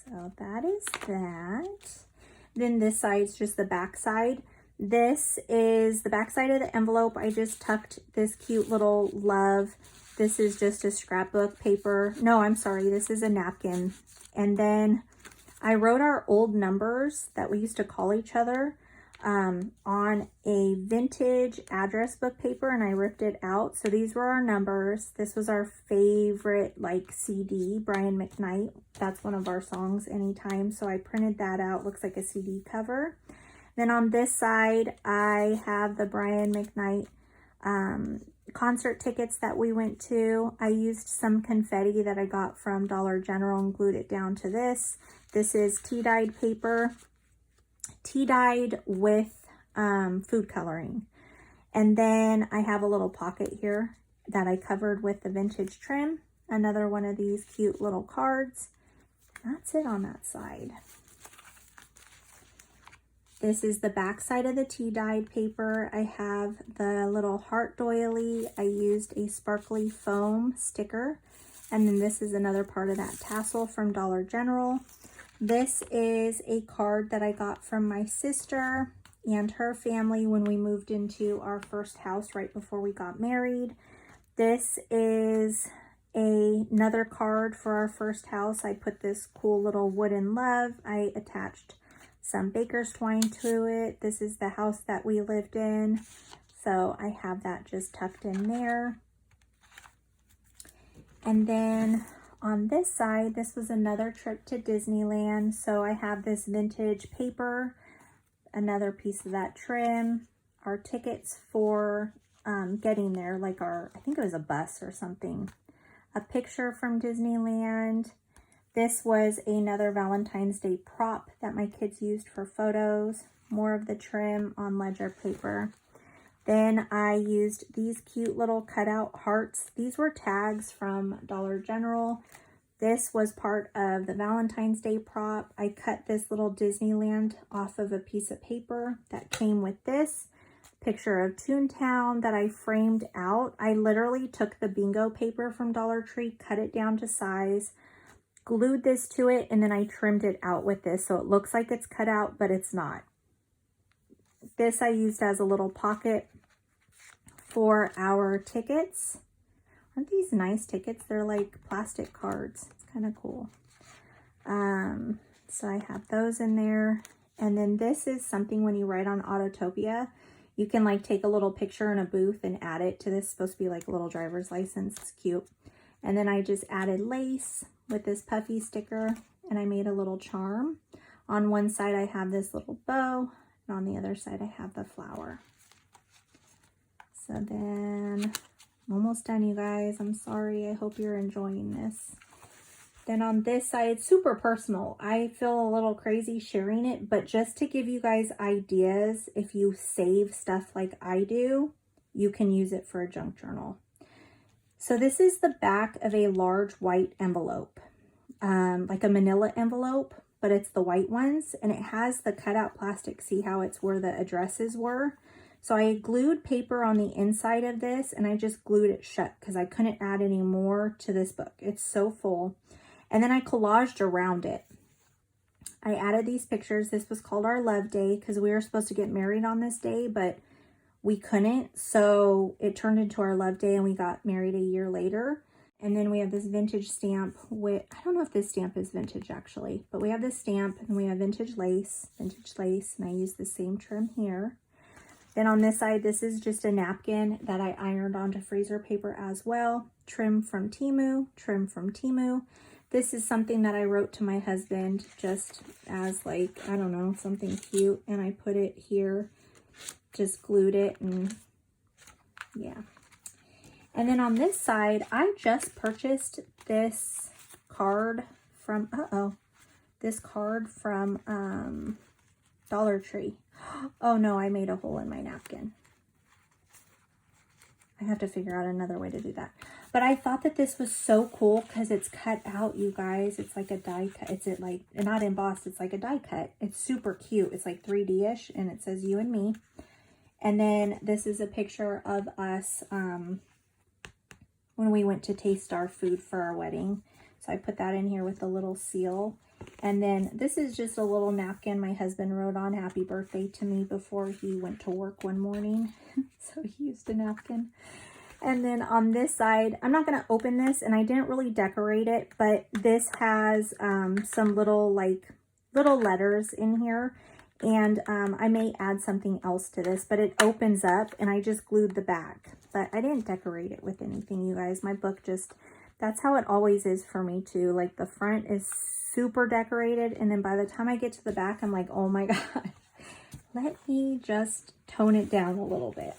So that is that. Then this side's just the back side. This is the back side of the envelope. I just tucked this cute little love. This is just a scrapbook paper. No, I'm sorry. This is a napkin. And then I wrote our old numbers that we used to call each other on a vintage address book paper, and I ripped it out. So these were our numbers. This was our favorite like CD, Brian McKnight. That's one of our songs anytime. So I printed that out. Looks like a CD cover. Then on this side, I have the Brian McKnight concert tickets that we went to. I used some confetti that I got from Dollar General and glued it down to this. This is tea-dyed paper, tea-dyed with food coloring. And then I have a little pocket here that I covered with the vintage trim. Another one of these cute little cards. That's it on that side. This is the back side of the tea-dyed paper. I have the little heart doily. I used a sparkly foam sticker. And then this is another part of that tassel from Dollar General. This is a card that I got from my sister and her family when we moved into our first house right before we got married. This is another card for our first house. I put this cool little wooden love. I attached some baker's twine to it. This is the house that we lived in. So I have that just tucked in there. And then on this side, this was another trip to Disneyland. So I have this vintage paper, another piece of that trim, our tickets for getting there, like I think it was a bus or something, a picture from Disneyland. This was another Valentine's Day prop that my kids used for photos, more of the trim on ledger paper. Then I used these cute little cutout hearts. These were tags from Dollar General. This was part of the Valentine's Day prop. I cut this little Disneyland off of a piece of paper that came with this picture of Toontown that I framed out. I literally took the bingo paper from Dollar Tree, cut it down to size, glued this to it, and then I trimmed it out with this. So it looks like it's cut out, but it's not. This I used as a little pocket for our tickets. Aren't these nice tickets? They're like plastic cards. It's kind of cool. So I have those in there. And then this is something when you write on Autotopia, you can like take a little picture in a booth and add it to this. It's supposed to be like a little driver's license. It's cute. And then I just added lace with this puffy sticker, and I made a little charm. On one side I have this little bow, and on the other side I have the flower. So then I'm almost done, you guys. I'm sorry. I hope you're enjoying this. Then on this side, super personal. I feel a little crazy sharing it, but just to give you guys ideas, if you save stuff like I do, you can use it for a junk journal. So this is the back of a large white envelope, like a manila envelope, but it's the white ones, and it has the cutout plastic. See how it's where the addresses were? So I glued paper on the inside of this, and I just glued it shut because I couldn't add any more to this book. It's so full. And then I collaged around it. I added these pictures. This was called our love day because we were supposed to get married on this day, but we couldn't. So it turned into our love day and we got married a year later. And then we have this vintage stamp with, I don't know if this stamp is vintage actually, but we have this stamp and we have vintage lace, and I use the same trim here. Then on this side, this is just a napkin that I ironed onto freezer paper as well. Trim from Temu, trim from Temu. This is something that I wrote to my husband just as like, I don't know, something cute. And I put it here, just glued it, and yeah. And then on this side, I just purchased this card from, this card from Dollar Tree. Oh no, I made a hole in my napkin. I have to figure out another way to do that. But I thought that this was so cool because it's cut out, you guys. It's like a die cut. It's like, not embossed, it's like a die cut. It's super cute. It's like 3D-ish, and it says you and me. And then this is a picture of us when we went to taste our food for our wedding. So I put that in here with a little seal. And then this is just a little napkin my husband wrote on happy birthday to me before he went to work one morning. So he used a napkin. And then on this side, I'm not going to open this, and I didn't really decorate it, but this has some little letters in here. And I may add something else to this, but it opens up, and I just glued the back. But I didn't decorate it with anything, you guys. My book just, that's how it always is for me too. Like the front is super decorated, and then by the time I get to the back, I'm like, oh my God, let me just tone it down a little bit.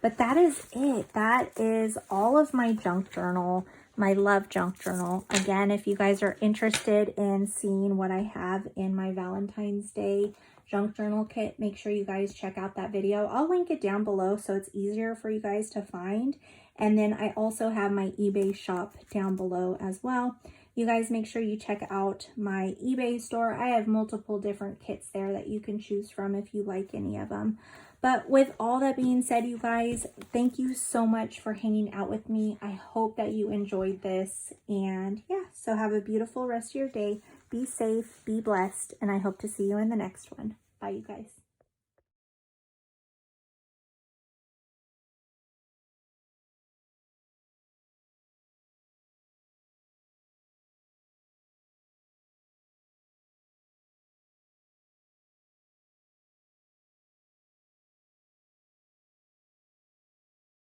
But that is it. That is all of my junk journal, my love junk journal. Again, if you guys are interested in seeing what I have in my Valentine's Day junk journal kit, make sure you guys check out that video. I'll link it down below so it's easier for you guys to find. And then I also have my eBay shop down below as well. You guys make sure you check out my eBay store. I have multiple different kits there that you can choose from if you like any of them. But with all that being said, you guys, thank you so much for hanging out with me. I hope that you enjoyed this. And yeah, so have a beautiful rest of your day. Be safe, be blessed, and I hope to see you in the next one. Bye, you guys.